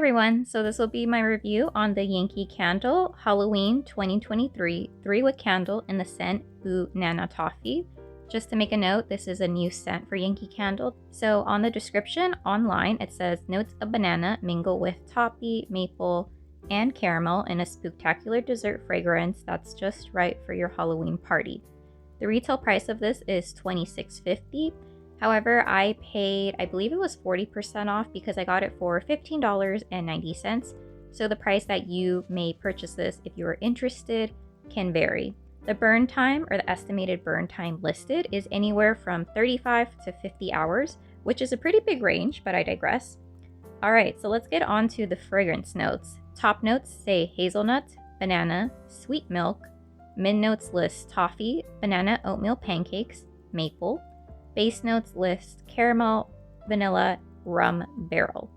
everyone, so this will be my review on the Yankee Candle Halloween 2023 3-wick candle in the scent Banana Toffee. Just to make a note, this is a new scent for Yankee Candle. So on the description online, it says notes of banana mingle with toffee, maple, and caramel in a spooktacular dessert fragrance that's just right for your Halloween party. The retail price of this is $26.50. However, I paid, I believe it was 40% off because I got it for $15.90. So the price that you may purchase this if you are interested can vary. The burn time, or the estimated burn time listed, is anywhere from 35 to 50 hours, which is a pretty big range, but I digress. Alright, so let's get on to the fragrance notes. Top notes say hazelnut, banana, sweet milk. Mid notes list toffee, banana oatmeal pancakes, maple. Base notes list caramel, vanilla, rum, barrel.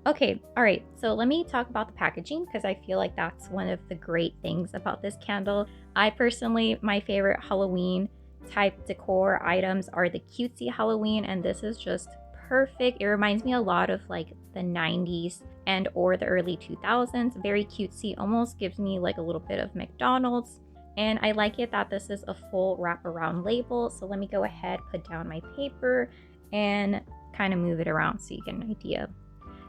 Okay, alright, so let me talk about the packaging because I feel like that's one of the great things about this candle. I personally, my favorite Halloween type decor items are the cutesy Halloween, and this is just perfect. It reminds me a lot of like the 90s and or the early 2000s. Very cutesy, almost gives me like a little bit of McDonald's. And I like it that this is a full wraparound label. So let me go ahead, put down my paper, and kind of move it around so you get an idea.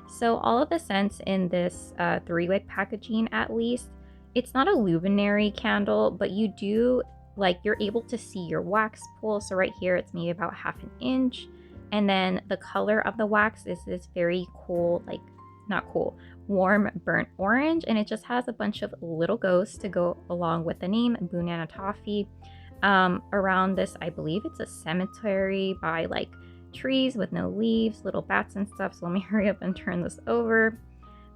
So all of the scents in this 3-wick packaging, at least, it's not a luminary candle, but you do, like, you're able to see your wax pool. So right here, it's maybe about ½ an inch. And then the color of the wax is this very cool, like, not cool, warm burnt orange, and it just has a bunch of little ghosts to go along with the name Banana Toffee. Around this, I believe it's a cemetery by like trees with no leaves, little bats and stuff. So let me hurry up and turn this over.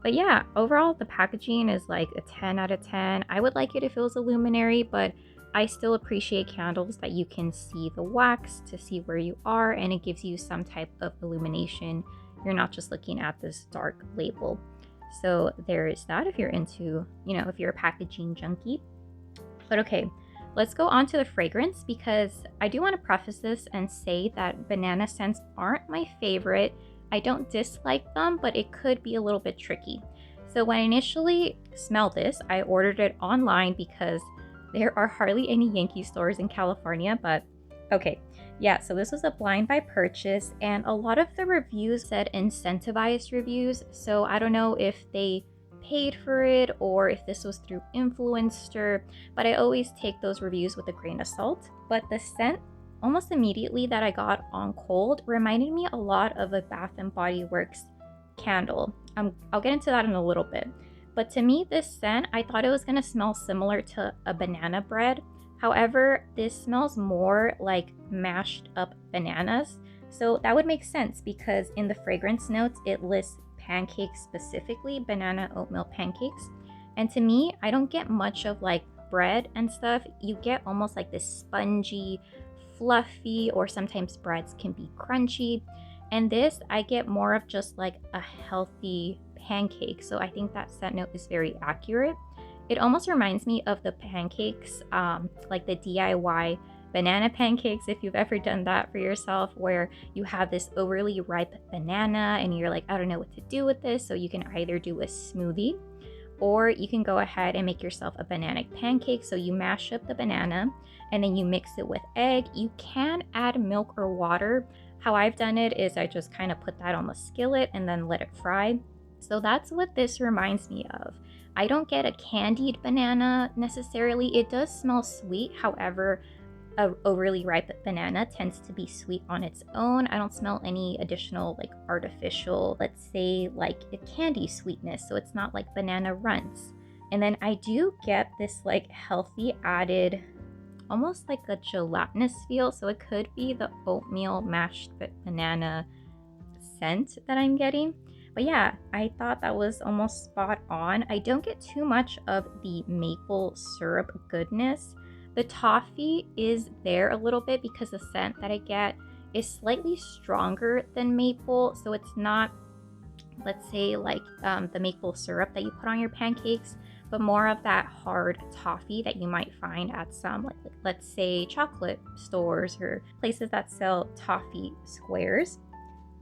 But yeah, overall the packaging is like a 10 out of 10. I would like it if it was a luminary, but I still appreciate candles that you can see the wax to see where you are, and it gives you some type of illumination. You're not just looking at this dark label. So there is that if you're into, if you're a packaging junkie. But okay, let's go on to the fragrance, because I do want to preface this and say that banana scents aren't my favorite. I don't dislike them, but it could be a little bit tricky. So when I initially smelled this, I ordered it online because there are hardly any Yankee stores in California, but okay. Yeah, so this was a blind buy purchase, and a lot of the reviews said incentivized reviews. So I don't know if they paid for it or if this was through influencer, but I always take those reviews with a grain of salt. But the scent, almost immediately that I got on cold, reminded me a lot of a Bath & Body Works candle. I'll get into that in a little bit. But to me, this scent, I thought it was going to smell similar to a banana bread. However, this smells more like mashed up bananas. So that would make sense because in the fragrance notes, it lists pancakes specifically, banana oatmeal pancakes. And to me, I don't get much of like bread and stuff. You get almost like this spongy, fluffy, or sometimes breads can be crunchy. And this, I get more of just like a healthy pancake. So I think that scent note is very accurate. It almost reminds me of the pancakes, like the DIY banana pancakes, if you've ever done that for yourself, where you have this overly ripe banana and you're like, I don't know what to do with this. So you can either do a smoothie, or you can go ahead and make yourself a banana pancake. So you mash up the banana and then you mix it with egg. You can add milk or water. How I've done it is I just kind of put that on the skillet and then let it fry. So that's what this reminds me of. I don't get a candied banana necessarily. It does smell sweet. However, a overly ripe banana tends to be sweet on its own. I don't smell any additional like artificial, let's say like a candy sweetness. So it's not like banana runts. And then I do get this like healthy added, almost like a gelatinous feel. So it could be the oatmeal mashed banana scent that I'm getting. But yeah, I thought that was almost spot on. I don't get too much of the maple syrup goodness. The toffee is there a little bit because the scent that I get is slightly stronger than maple. So it's not, let's say, like the maple syrup that you put on your pancakes, but more of that hard toffee that you might find at some, like let's say, chocolate stores or places that sell toffee squares.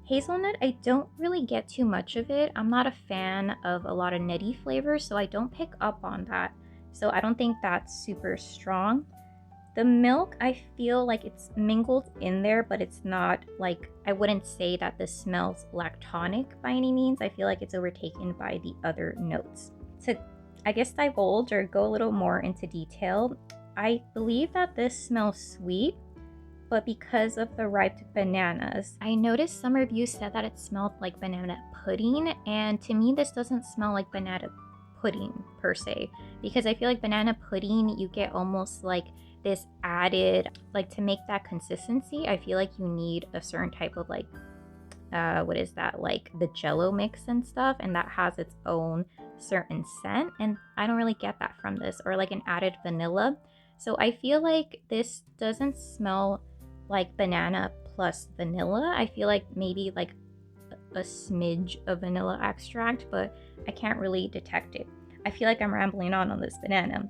Hazelnut, I don't really get too much of it. I'm not a fan of a lot of nutty flavors, so I don't pick up on that. So I don't think that's super strong. The milk, I feel like it's mingled in there, but it's not like, I wouldn't say that this smells lactonic by any means. I feel like it's overtaken by the other notes. To, I guess, divulge or go a little more into detail, I believe that this smells sweet, but because of the ripe bananas. I noticed some reviews said that it smelled like banana pudding, and to me this doesn't smell like banana pudding per se, because I feel like banana pudding, you get almost like this added, like to make that consistency, I feel like you need a certain type of like, what is that, like the jello mix and stuff, and that has its own certain scent, and I don't really get that from this, or like an added vanilla. So I feel like this doesn't smell like banana plus vanilla. I feel like maybe like a smidge of vanilla extract, but I can't really detect it. I feel like I'm rambling on this banana.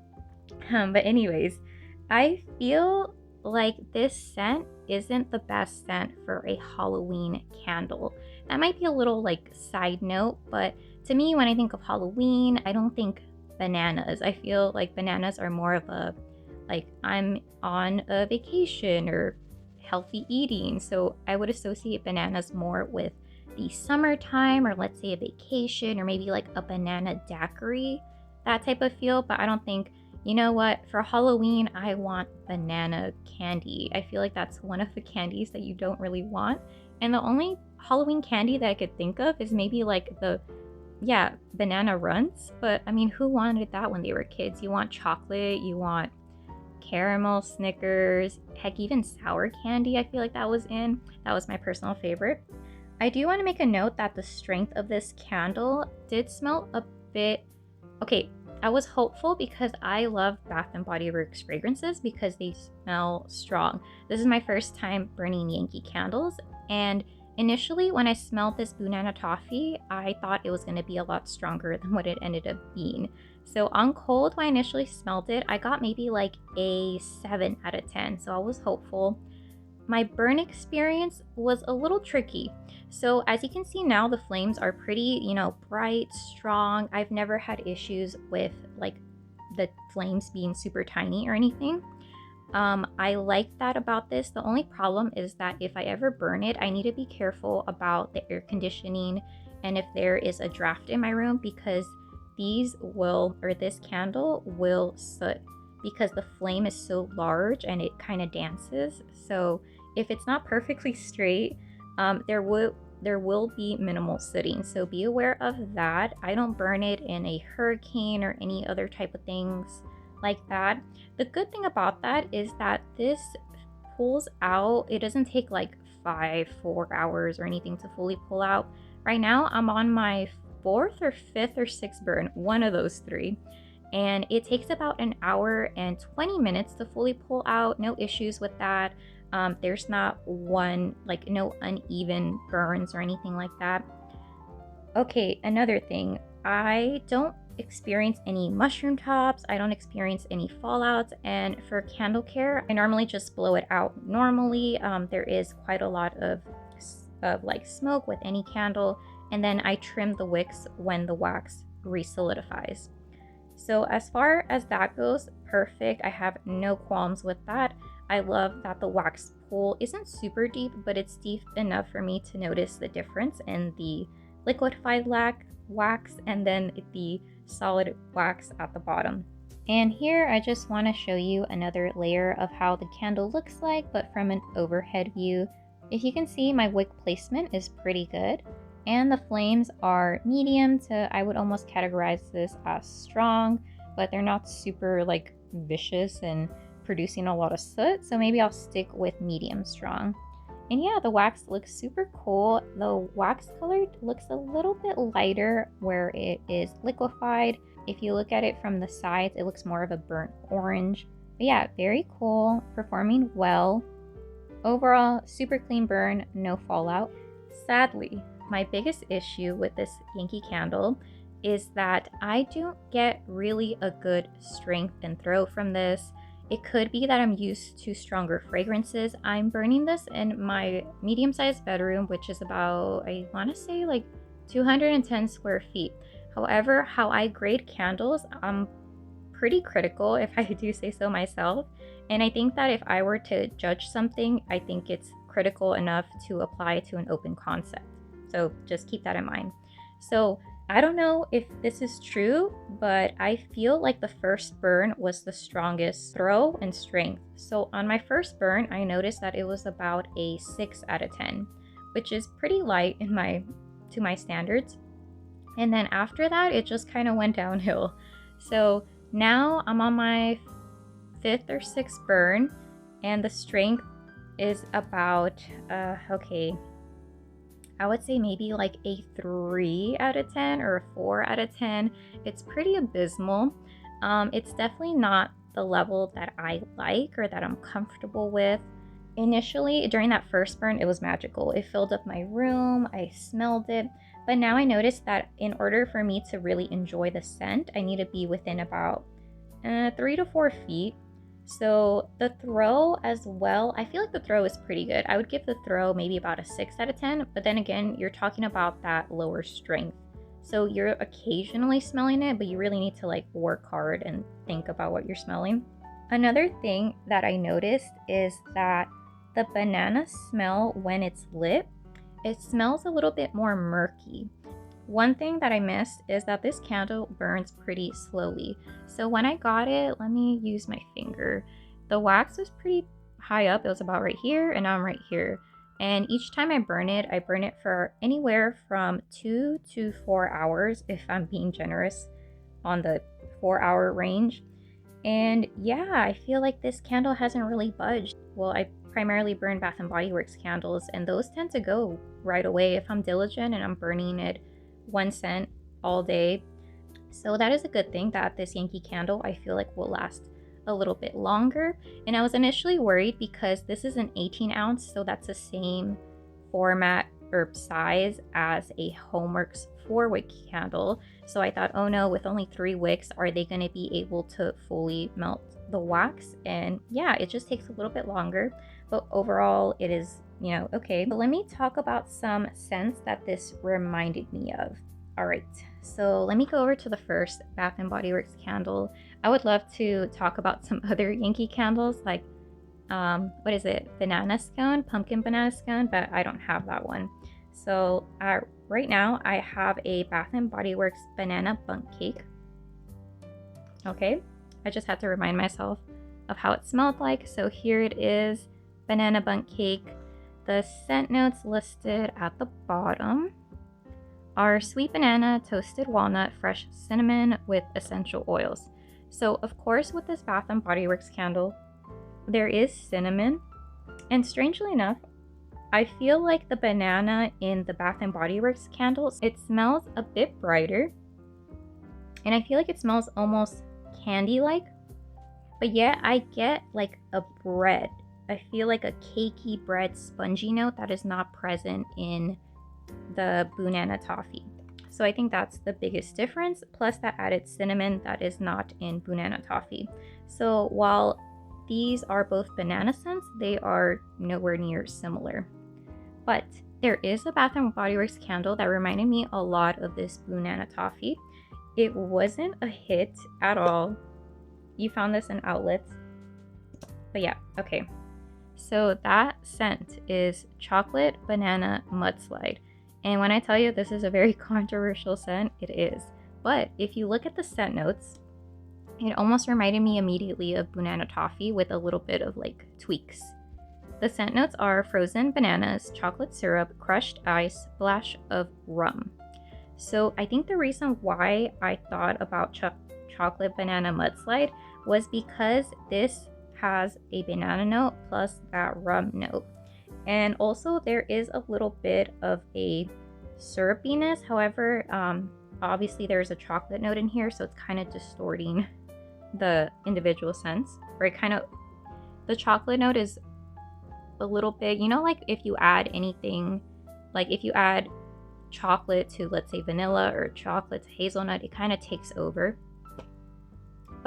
But anyways, I feel like this scent isn't the best scent for a Halloween candle. That might be a little like side note, but to me, when I think of Halloween, I don't think bananas. I feel like bananas are more of a, like, I'm on a vacation or healthy eating. So I would associate bananas more with the summertime, or let's say a vacation, or maybe like a banana daiquiri, that type of feel. But I don't think, you know what, for Halloween, I want banana candy. I feel like that's one of the candies that you don't really want. And the only Halloween candy that I could think of is maybe like the, yeah, banana runs. But I mean, who wanted that when they were kids? You want chocolate, you want caramel, Snickers, heck, even sour candy. I feel like that was my personal favorite. I do want to make a note that the strength of this candle did smell a bit, okay, I was hopeful because I love Bath & Body Works fragrances because they smell strong. This is my first time burning Yankee candles, and initially when I smelled this banana toffee, I thought it was going to be a lot stronger than what it ended up being. So on cold, when I initially smelled it, I got maybe like a 7 out of 10, so I was hopeful. My burn experience was a little tricky. So as you can see now, the flames are pretty, bright, strong. I've never had issues with like the flames being super tiny or anything. I like that about this. The only problem is that if I ever burn it, I need to be careful about the air conditioning and if there is a draft in my room, because this candle will soot because the flame is so large and it kind of dances. So if it's not perfectly straight, there will be minimal sooting. So be aware of that. I don't burn it in a hurricane or any other type of things like that. The good thing about that is that this pulls out. It doesn't take like 4 hours or anything to fully pull out. Right now I'm on my 4th or 5th or 6th burn, one of those 3. And it takes about an hour and 20 minutes to fully pull out. No issues with that. There's not no uneven burns or anything like that. Okay, another thing, I don't experience any mushroom tops, I don't experience any fallouts, and for candle care, I normally just blow it out normally. There is quite a lot of like smoke with any candle, and then I trim the wicks when the wax re-solidifies. So as far as that goes, perfect. I have no qualms with that. I love that the wax pool isn't super deep, but it's deep enough for me to notice the difference in the liquefied wax and then the solid wax at the bottom. And here I just want to show you another layer of how the candle looks like, but from an overhead view. If you can see, my wick placement is pretty good, and the flames are medium to, I would almost categorize this as strong, but they're not super like vicious and producing a lot of soot, so maybe I'll stick with medium strong. And yeah, the wax looks super cool. The wax color looks a little bit lighter where it is liquefied. If you look at it from the sides, it looks more of a burnt orange. But yeah, very cool, performing well. Overall, super clean burn, no fallout. Sadly, my biggest issue with this Yankee candle is that I don't get really a good strength and throw from this. It could be that I'm used to stronger fragrances. I'm burning this in my medium-sized bedroom, which is about, I want to say like 210 square feet. However, how I grade candles, I'm pretty critical, if I do say so myself. And I think that if I were to judge something, I think it's critical enough to apply to an open concept. So just keep that in mind. So I don't know if this is true, but I feel like the first burn was the strongest throw and strength. So on my first burn, I noticed that it was about a 6 out of 10, which is pretty light in to my standards. And then after that, it just kind of went downhill. So now I'm on my 5th or 6th burn, and the strength is about, okay, I would say maybe like a 3 out of 10 or a 4 out of 10. It's pretty abysmal. It's definitely not the level that I like or that I'm comfortable with. Initially, during that first burn, it was magical. It filled up my room, I smelled it, but now I noticed that in order for me to really enjoy the scent, I need to be within about 3 to 4 feet. So the throw as well, I feel like the throw is pretty good. I would give the throw maybe about a 6 out of 10, but then again, you're talking about that lower strength. So you're occasionally smelling it, but you really need to like work hard and think about what you're smelling. Another thing that I noticed is that the banana smell when it's lit, it smells a little bit more murky. One thing that I missed is that this candle burns pretty slowly. So when I got it, let me use my finger. The wax was pretty high up. It was about right here, and now I'm right here. And each time I burn it for anywhere from 2 to 4 hours, if I'm being generous, on the 4-hour range. And yeah, I feel like this candle hasn't really budged. Well, I primarily burn Bath & Body Works candles, and those tend to go right away if I'm diligent and I'm burning it 1 scent all day. So that is a good thing that this Yankee Candle, I feel like, will last a little bit longer. And I was initially worried because this is an 18 ounce, so that's the same format or size as a Homeworks 4-wick candle. So I thought, oh no, with only 3 wicks, are they going to be able to fully melt the wax? And yeah, it just takes a little bit longer, but overall it is, okay. But let me talk about some scents that this reminded me of. All right, so let me go over to the first Bath & Body Works candle. I would love to talk about some other Yankee candles, like what is it, banana scone, pumpkin banana scone, but I don't have that one. So right now I have a Bath & Body Works banana bundt cake. Okay, I just had to remind myself of how it smelled like. So here it is, banana bundt cake. The scent notes listed at the bottom are sweet banana, toasted walnut, fresh cinnamon with essential oils. So of course with this Bath & Body Works candle, there is cinnamon, and strangely enough, I feel like the banana in the Bath & Body Works candles, it smells a bit brighter, and I feel like it smells almost candy-like, but yet I get like a bread. I feel like a cakey bread spongy note that is not present in the banana toffee. So I think that's the biggest difference, plus that added cinnamon that is not in banana toffee. So while these are both banana scents, they are nowhere near similar. But there is a Bath & Body Works candle that reminded me a lot of this banana toffee. It wasn't a hit at all. You found this in outlets. But yeah, okay. So that scent is chocolate banana mudslide. And when I tell you this is a very controversial scent, it is. But if you look at the scent notes, it almost reminded me immediately of banana toffee with a little bit of like tweaks. The scent notes are frozen bananas, chocolate syrup, crushed ice, splash of rum. So I think the reason why I thought about chocolate banana mudslide was because this has a banana note plus that rum note. And also there is a little bit of a syrupiness. However, obviously there's a chocolate note in here, so it's kind of distorting the individual scents. Or the chocolate note is a little bit, like if you add anything, like if you add chocolate to, let's say, vanilla, or chocolate to hazelnut, it kind of takes over.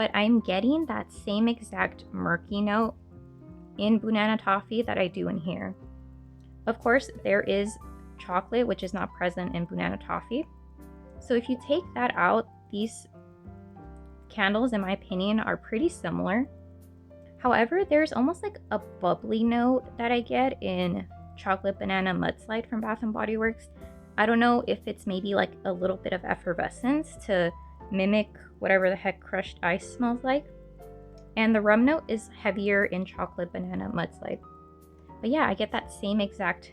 but I'm getting that same exact murky note in banana toffee that I do in here. Of course, there is chocolate, which is not present in banana toffee. So if you take that out, these candles, in my opinion, are pretty similar. However, there's almost like a bubbly note that I get in chocolate banana mudslide from Bath & Body Works. I don't know if it's maybe like a little bit of effervescence to mimic whatever the heck crushed ice smells like. And the rum note is heavier in chocolate banana mudslide. But yeah, I get that same exact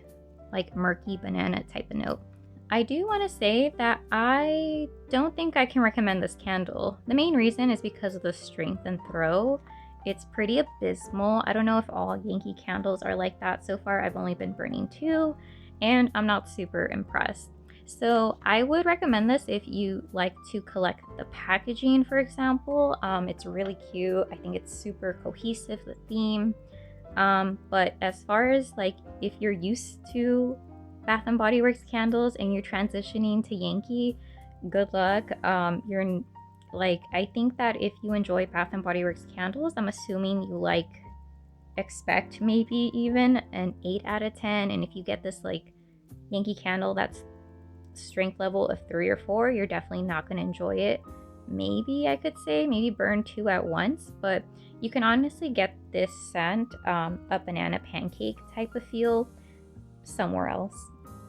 like murky banana type of note. I do want to say that I don't think I can recommend this candle. The main reason is because of the strength and throw. It's pretty abysmal. I don't know if all Yankee candles are like that. So far, I've only been burning 2, and I'm not super impressed. So I would recommend this if you like to collect the packaging, for example. It's really cute. I think it's super cohesive, the theme. But as far as like if you're used to Bath & Body Works candles and you're transitioning to Yankee, good luck. I think that if you enjoy Bath & Body Works candles, I'm assuming you expect maybe even an 8 out of 10. And if you get this like Yankee candle that's strength level of 3 or 4, you're definitely not going to enjoy it. Maybe I could say maybe burn 2 at once, but you can honestly get this scent, a banana pancake type of feel, somewhere else.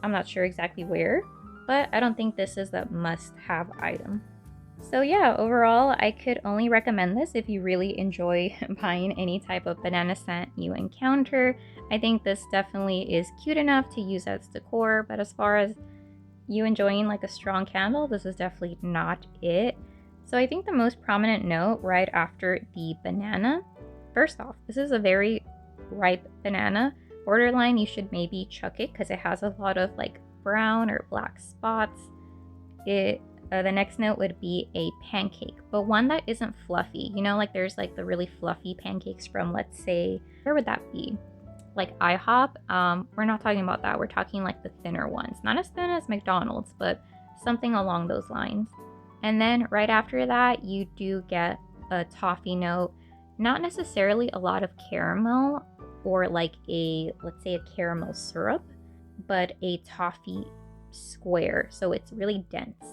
I'm not sure exactly where, but I don't think this is a must-have item. So yeah, overall, I could only recommend this if you really enjoy buying any type of banana scent you encounter. I think this definitely is cute enough to use as decor, but as far as you enjoying like a strong candle, this is definitely not it. So I think the most prominent note right after the banana, first off, this is a very ripe banana. Borderline, you should maybe chuck it because it has a lot of like brown or black spots. The next note would be a pancake, but one that isn't fluffy. You know, like there's like the really fluffy pancakes from, let's say, where would that be? Like IHOP. We're not talking about that. We're talking like the thinner ones. Not as thin as McDonald's, but something along those lines. And then right after that, you do get a toffee note. Not necessarily a lot of caramel or like let's say a caramel syrup, but a toffee square. So it's really dense.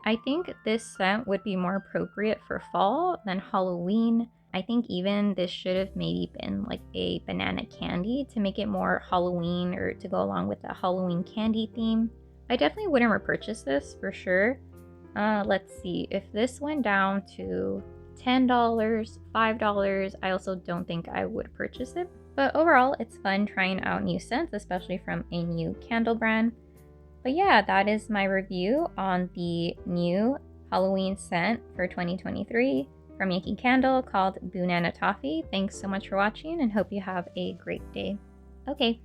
I think this scent would be more appropriate for fall than Halloween. I think even this should have maybe been like a banana candy to make it more Halloween or to go along with the Halloween candy theme. I definitely wouldn't repurchase this for sure. Let's see, if this went down to $10, $5, I also don't think I would purchase it. But overall, it's fun trying out new scents, especially from a new candle brand. But yeah, that is my review on the new Halloween scent for 2023 from Yankee Candle called Banana Toffee. Thanks so much for watching and hope you have a great day. Okay,